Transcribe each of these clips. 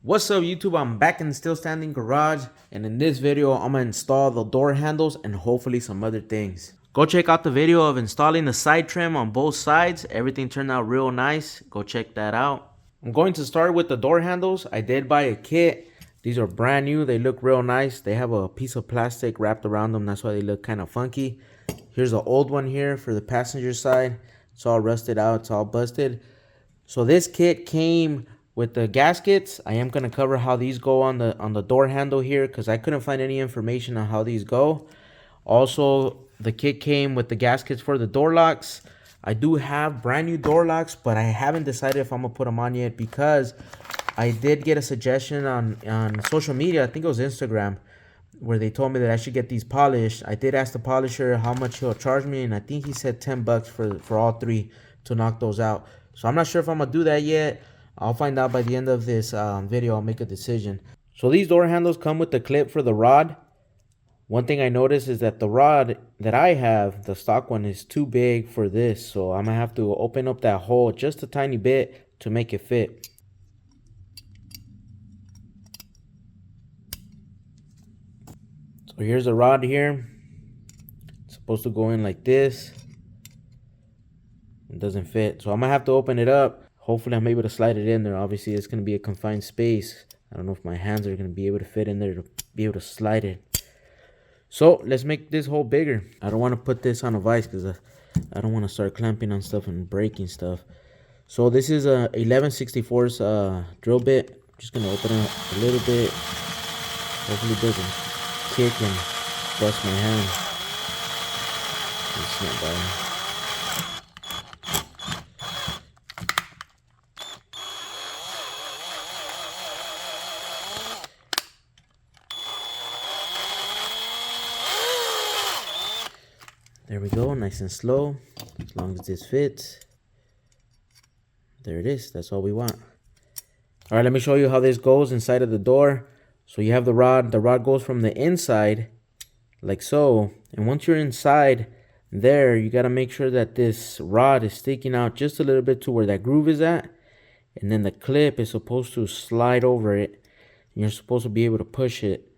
What's up YouTube? I'm back in the still standing garage, and in this video I'm gonna install the door handles and hopefully some other things. Go check out the video of installing the side trim on both sides. Everything turned out real nice. Go check that out. I'm going to start with the door handles. I did buy a kit. These are brand new. They look real nice. They have a piece of plastic wrapped around them. That's why they look kind of funky. Here's the old one here for the passenger side. It's all rusted out. It's all busted. So this kit came with the gaskets. I am going to cover how these go on the door handle here because I couldn't find any information on how these go. Also, the kit came with the gaskets for the door locks. I do have brand new door locks, but I haven't decided if I'm going to put them on yet because I did get a suggestion on social media. I think it was Instagram, where they told me that I should get these polished. I did ask the polisher how much he'll charge me, and I think he said 10 bucks for all three to knock those out. So I'm not sure if I'm gonna do that yet. I'll find out by the end of this video. I'll make a decision. So these door handles come with the clip for the rod. One thing I noticed is that the rod that I have, the stock one, is too big for this. So I'm gonna have to open up that hole just a tiny bit to make it fit. So here's a rod here. It's supposed to go in like this. It doesn't fit, so I'm gonna have to open it up. Hopefully I'm able to slide it in there. Obviously it's gonna be a confined space. I don't know if my hands are gonna be able to fit in there to be able to slide it. So let's make this hole bigger. I don't want to put this on a vise because I don't want to start clamping on stuff and breaking stuff. So this is a 11/64 drill bit. I'm just gonna open it a little bit. Hopefully it doesn't kick and bust my hand. It's not bad. There we go, nice and slow, as long as this fits. There it is, that's all we want. All right, let me show you how this goes inside of the door. So you have the rod goes from the inside, like so. And once you're inside there, you gotta make sure that this rod is sticking out just a little bit to where that groove is at. And then the clip is supposed to slide over it. And you're supposed to be able to push it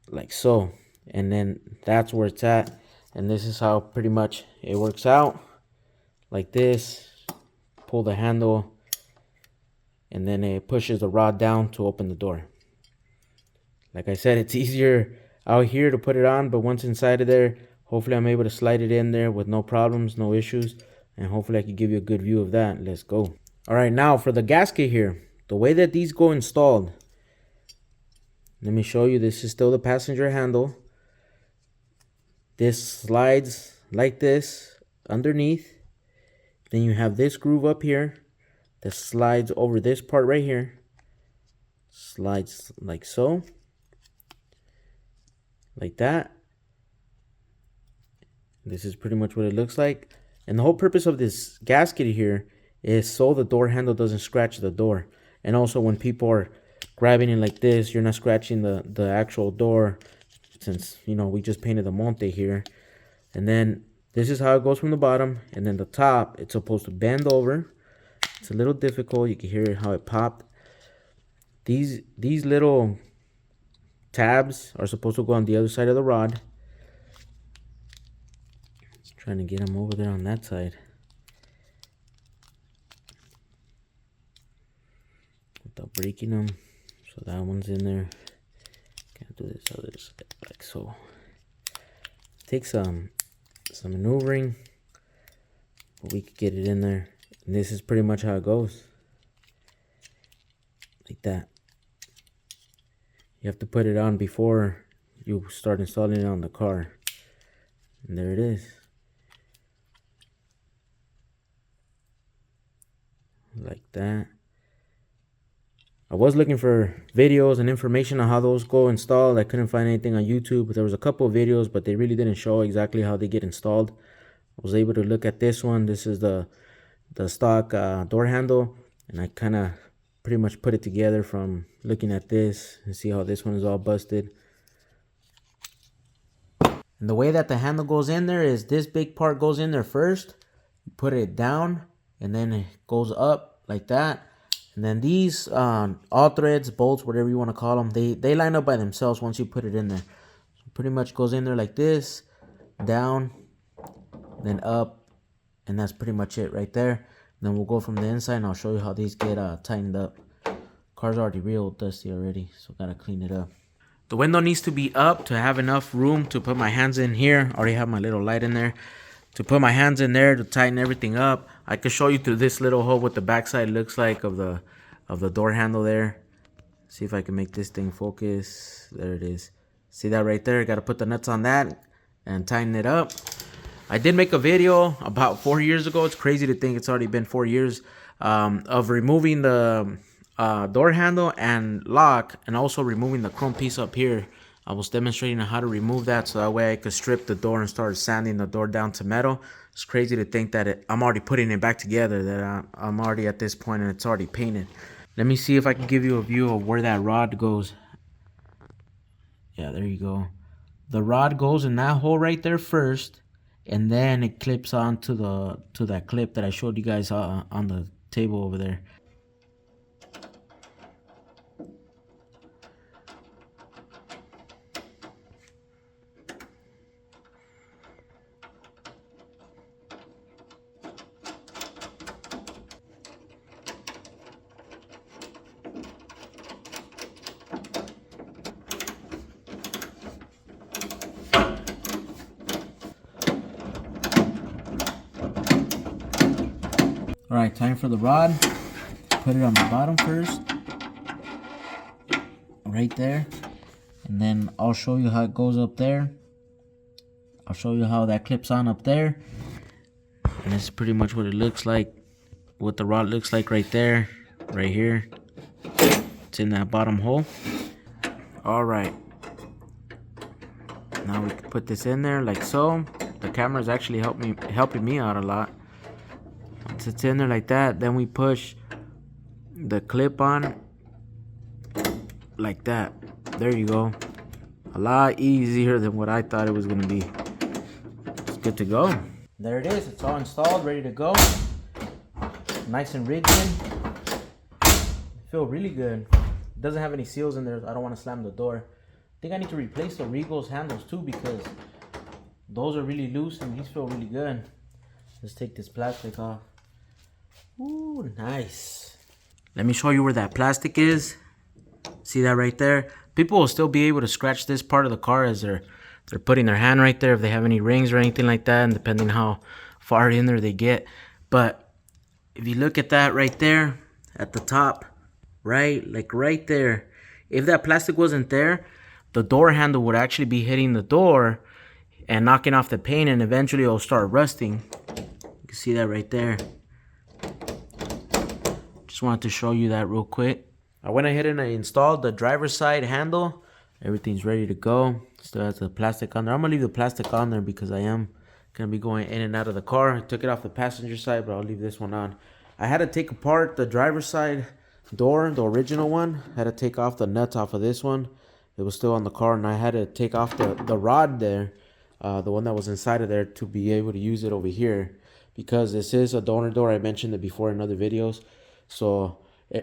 like so. And then that's where it's at. And this is how pretty much it works out. Like this. Pull the handle. And then it pushes the rod down to open the door. Like I said, it's easier out here to put it on. But once inside of there, hopefully I'm able to slide it in there with no problems, no issues. And hopefully I can give you a good view of that. Let's go. Alright, now for the gasket here. The way that these go installed. Let me show you. This is still the passenger handle. This slides like this underneath. Then you have this groove up here that slides over this part right here. Slides like so. Like that. This is pretty much what it looks like. And the whole purpose of this gasket here is so the door handle doesn't scratch the door. And also when people are grabbing it like this, you're not scratching the actual door. Since, you know, we just painted the Monte here. And then this is how it goes from the bottom. And then the top, it's supposed to bend over. It's a little difficult. You can hear how it popped. These little tabs are supposed to go on the other side of the rod. Trying to get them over there on that side. Without breaking them. So that one's in there. Can't do this other side like so. Take some maneuvering, but we could get it in there. And this is pretty much how it goes. Like that. You have to put it on before you start installing it on the car. And there it is. Like that. I was looking for videos and information on how those go installed. I couldn't find anything on YouTube. There was a couple of videos, but they really didn't show exactly how they get installed. I was able to look at this one. This is the stock door handle. And I kind of pretty much put it together from looking at this and see how this one is all busted. And the way that the handle goes in there is this big part goes in there first. You put it down and then it goes up like that. And then these, all threads, bolts, whatever you want to call them, they line up by themselves once you put it in there. So pretty much goes in there like this, down, then up, and that's pretty much it right there. And then we'll go from the inside and I'll show you how these get tightened up. Car's already real dusty already, so gotta clean it up. The window needs to be up to have enough room to put my hands in here. I already have my little light in there. To put my hands in there to tighten everything up. I can show you through this little hole what the backside looks like of the door handle there. See if I can make this thing focus. There it is. See that right there? Got to put the nuts on that and tighten it up. I did make a video about 4 years ago. It's crazy to think it's already been 4 years of removing the door handle and lock, and also removing the chrome piece up here. I was demonstrating how to remove that so that way I could strip the door and start sanding the door down to metal. It's crazy to think that I'm already putting it back together, that I'm already at this point and it's already painted. Let me see if I can give you a view of where that rod goes. Yeah, there you go. The rod goes in that hole right there first, and then it clips onto that clip that I showed you guys on the table over there. Alright, time for the rod. Put it on the bottom first. Right there. And then I'll show you how it goes up there. I'll show you how that clips on up there. And this is pretty much what it looks like. What the rod looks like right there. Right here. It's in that bottom hole. Alright. Now we can put this in there like so. The camera is actually helping me out a lot. Once it's in there like that, then we push the clip on like that. There you go. A lot easier than what I thought it was gonna be. It's good to go. There it is. It's all installed, ready to go. Nice and rigged in. Feel really good. It doesn't have any seals in there. I don't want to slam the door. I think I need to replace the Regal's handles too, because those are really loose and these feel really good. Let's take this plastic off. Ooh, nice. Let me show you where that plastic is. See that right there? People will still be able to scratch this part of the car as they're putting their hand right there if they have any rings or anything like that, and depending how far in there they get. But if you look at that right there at the top, right, like right there, if that plastic wasn't there, the door handle would actually be hitting the door and knocking off the paint, and eventually it'll start rusting. You can see that right there. Just wanted to show you that real quick. I went ahead and I installed the driver's side handle. Everything's ready to go. Still has the plastic on there. I'm gonna leave the plastic on there because I am gonna be going in and out of the car. I took it off the passenger side, but I'll leave this one on. I had to take apart the driver's side door, the original one. I had to take off the nuts off of this one. It was still on the car, and I had to take off the rod there, the one that was inside of there, to be able to use it over here, because this is a donor door. I mentioned it before in other videos. So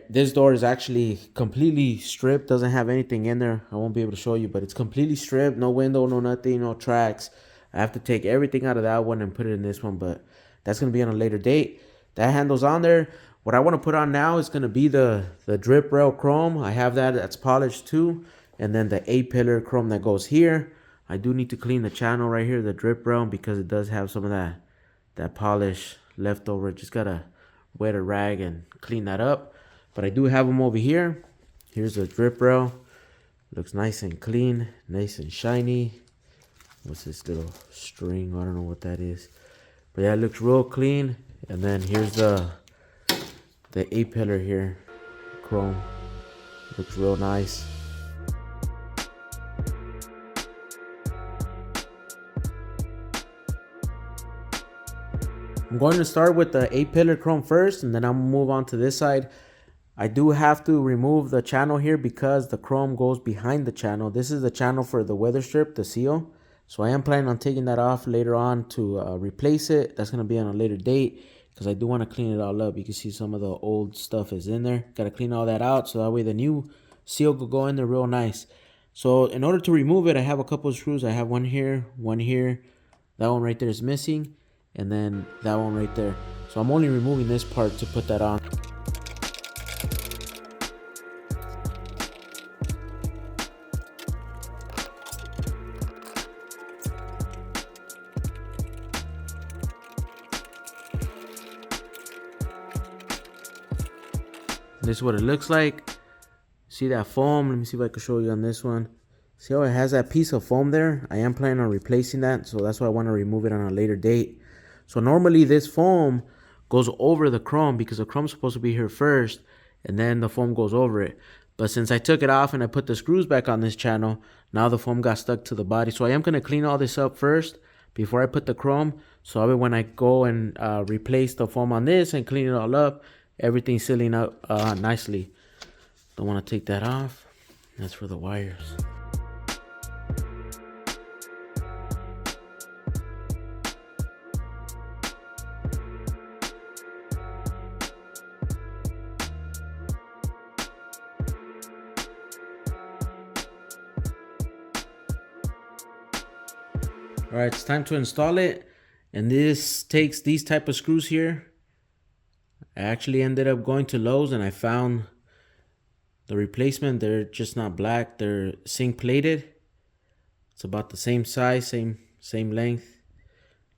this door is actually completely stripped, doesn't have anything in there. I won't be able to show you, but it's completely stripped, no window, no nothing, no tracks. I have to take everything out of that one and put it in this one, but that's going to be on a later date. That handle's on there. What I want to put on now is going to be the drip rail chrome. I have that's polished too. And then the A-pillar chrome that goes here. I do need to clean the channel right here, the drip rail, because it does have some of that polish left over. Just got to wet a rag and clean that up. But I do have them over here. Here's the drip rail. Looks nice and clean, nice and shiny. What's this little string? I don't know what that is. But yeah, it looks real clean. And then here's the A-pillar here, chrome. Looks real nice. I'm going to start with the A-pillar chrome first, and then I'm going to move on to this side. I do have to remove the channel here because the chrome goes behind the channel. This is the channel for the weather strip, the seal. So I am planning on taking that off later on to replace it. That's going to be on a later date, because I do want to clean it all up. You can see some of the old stuff is in there. Got to clean all that out so that way the new seal could go in there real nice. So in order to remove it, I have a couple of screws. I have one here, that one right there is missing, and then that one right there. So I'm only removing this part to put that on. This is what it looks like. See that foam? Let me see if I can show you on this one. See how it has that piece of foam there? I am planning on replacing that, so that's why I want to remove it on a later date. So normally this foam goes over the chrome because the chrome's supposed to be here first, and then the foam goes over it. But since I took it off and I put the screws back on this channel, now the foam got stuck to the body. So I am going to clean all this up first before I put the chrome. So when I go and replace the foam on this and clean it all up, everything's sealing up nicely. Don't want to take that off. That's for the wires. All right, it's time to install it. And this takes these type of screws here. I actually ended up going to Lowe's and I found the replacement. They're just not black, they're zinc plated. It's about the same size, same length.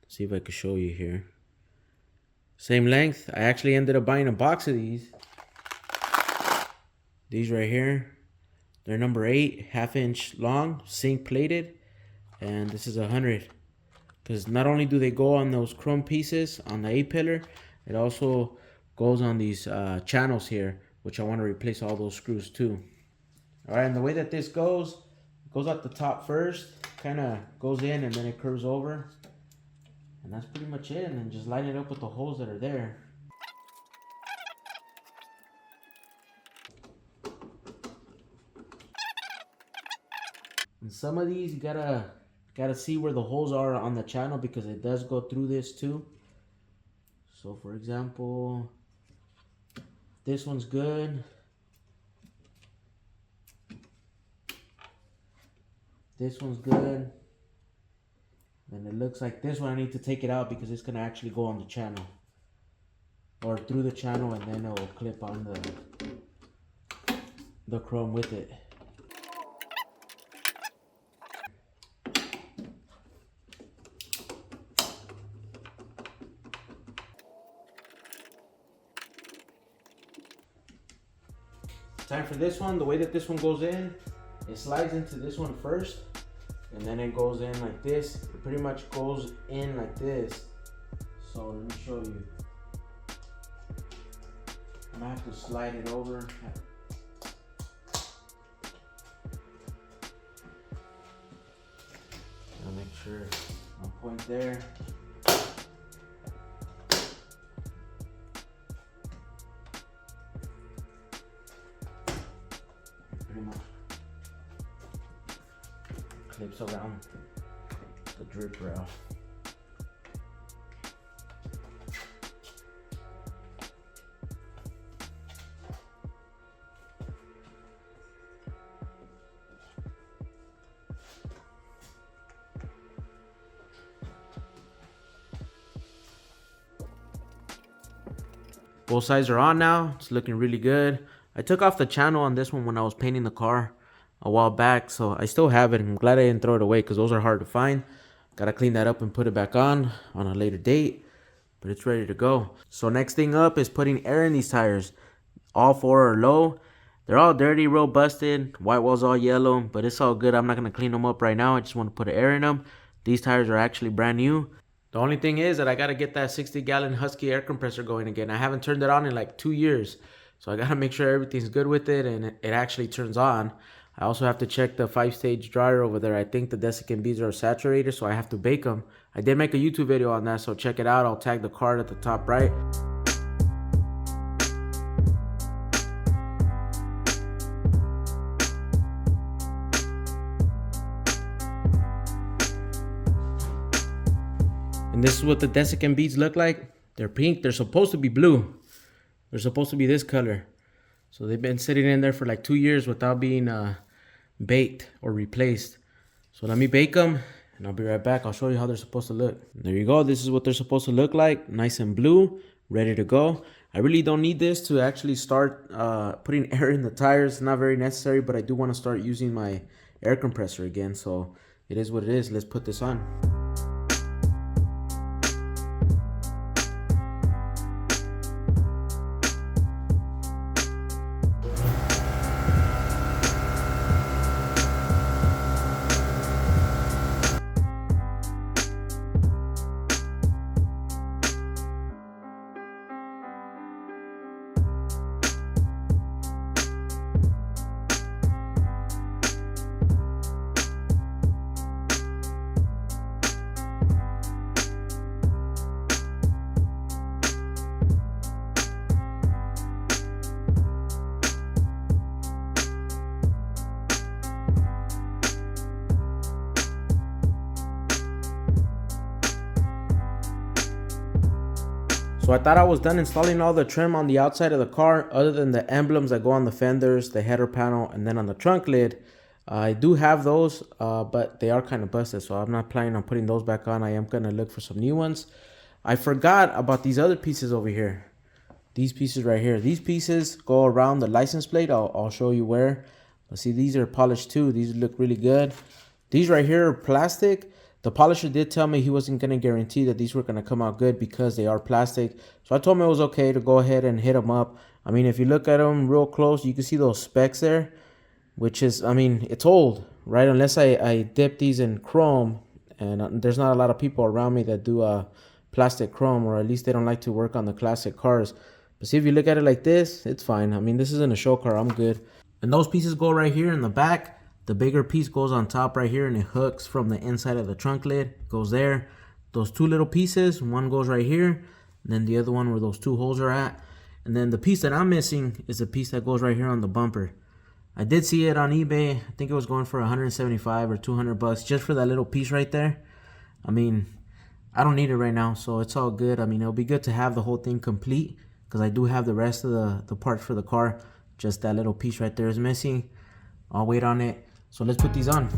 Let's see if I can show you here. Same length. I actually ended up buying a box of these. These right here. They're number 8, 1/2 inch long, zinc plated. And this is 100. Because not only do they go on those chrome pieces on the A-pillar, it also goes on these channels here, which I want to replace all those screws too. All right, and the way that this goes, it goes at the top first, kind of goes in and then it curves over. And that's pretty much it. And then just line it up with the holes that are there. And some of these you gotta see where the holes are on the channel because it does go through this too. So for example, this one's good. This one's good. And it looks like this one I need to take it out because it's gonna actually go on the channel. Or through the channel, and then it will clip on the chrome with it. Time for this one. The way that this one goes in, it slides into this one first, and then it goes in like this. It pretty much goes in like this. So let me show you. I'm gonna have to slide it over. I'll make sure I'll point there. Pretty much clips around the drip rail. Both sides are on now. It's looking really good. I took off the channel on this one when I was painting the car a while back, so I still have it. I'm glad I didn't throw it away because those are hard to find. Gotta clean that up and put it back on a later date, but it's ready to go. So next thing up is putting air in these tires. All 4 are low. They're all dirty, real busted. White wall's all yellow, but it's all good. I'm not gonna clean them up right now. I just want to put air in them. These tires are actually brand new. The only thing is that I gotta get that 60-gallon Husky air compressor going again. I haven't turned it on in like 2 years. So I gotta make sure everything's good with it and it actually turns on. I also have to check the 5-stage dryer over there. I think the desiccant beads are saturated, so I have to bake them. I did make a YouTube video on that, so check it out. I'll tag the card at the top right. And this is what the desiccant beads look like. They're pink. They're supposed to be blue. They're supposed to be this color. So they've been sitting in there for like 2 years without being baked or replaced. So let me bake them and I'll be right back. I'll show you how they're supposed to look. There you go. This is what they're supposed to look like. Nice and blue, ready to go. I really don't need this to actually start putting air in the tires. It's not very necessary, but I do want to start using my air compressor again. So it is what it is. Let's put this on. So I thought I was done installing all the trim on the outside of the car, other than the emblems that go on the fenders, the header panel, and then on the trunk lid. I do have those, but they are kind of busted, so I'm not planning on putting those back on. I am going to look for some new ones. I forgot about these other pieces over here. These pieces right here. These pieces go around the license plate. I'll show you where. But see, these are polished too. These look really good. These right here are plastic. The polisher did tell me he wasn't going to guarantee that these were going to come out good because they are plastic. So I told him it was okay to go ahead and hit them up. I mean, if you look at them real close, you can see those specks there, which is, I mean, it's old, right? Unless I dip these in chrome, and there's not a lot of people around me that do plastic chrome, or at least they don't like to work on the classic cars. But see, if you look at it like this, it's fine. I mean, this isn't a show car. I'm good. And those pieces go right here in the back. The bigger piece goes on top right here, and it hooks from the inside of the trunk lid. Goes there. Those two little pieces, one goes right here, and then the other one where those two holes are at. And then the piece that I'm missing is the piece that goes right here on the bumper. I did see it on eBay. I think it was going for 175 or 200 bucks just for that little piece right there. I mean, I don't need it right now, so it's all good. I mean, it'll be good to have the whole thing complete because I do have the rest of the parts for the car. Just that little piece right there is missing. I'll wait on it. So let's put these on.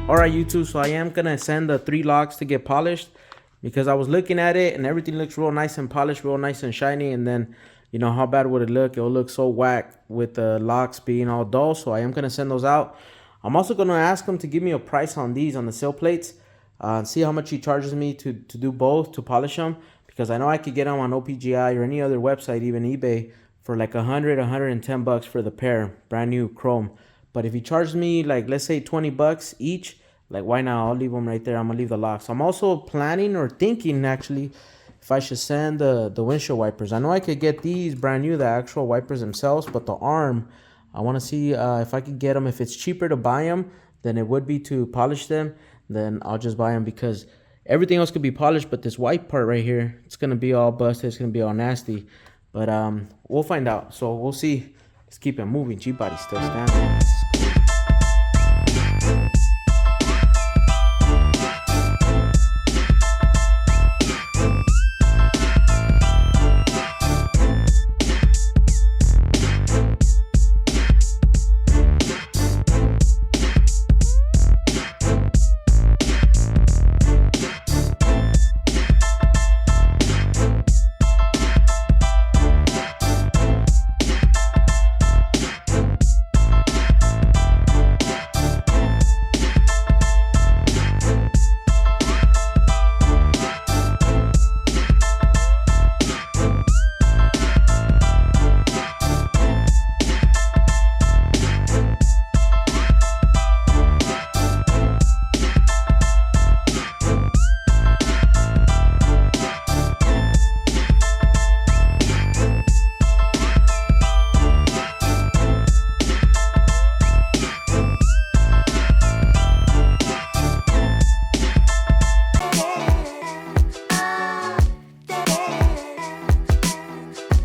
Alright YouTube, so I am gonna send the 3 locks to get polished because I was looking at it and everything looks real nice and polished, real nice and shiny, and then you know how bad would it look? It'll look so whack with the locks being all dull. So I am gonna send those out. I'm also gonna ask him to give me a price on these, on the sill plates, see how much he charges me to do both, to polish them, because I know I could get them on OPGI or any other website, even eBay, for like 110 bucks for the pair, brand new chrome. But if he charges me, like, let's say 20 bucks each, like, why not? I'll leave them right there. I'm going to leave the locks. I'm also planning or thinking, actually, if I should send the windshield wipers. I know I could get these brand new, the actual wipers themselves, but the arm, I want to see if I could get them. If it's cheaper to buy them than it would be to polish them, then I'll just buy them, because everything else could be polished, but this white part right here, it's going to be all busted. It's going to be all nasty. But we'll find out. So we'll see. Let's keep it moving. G-Body's still standing.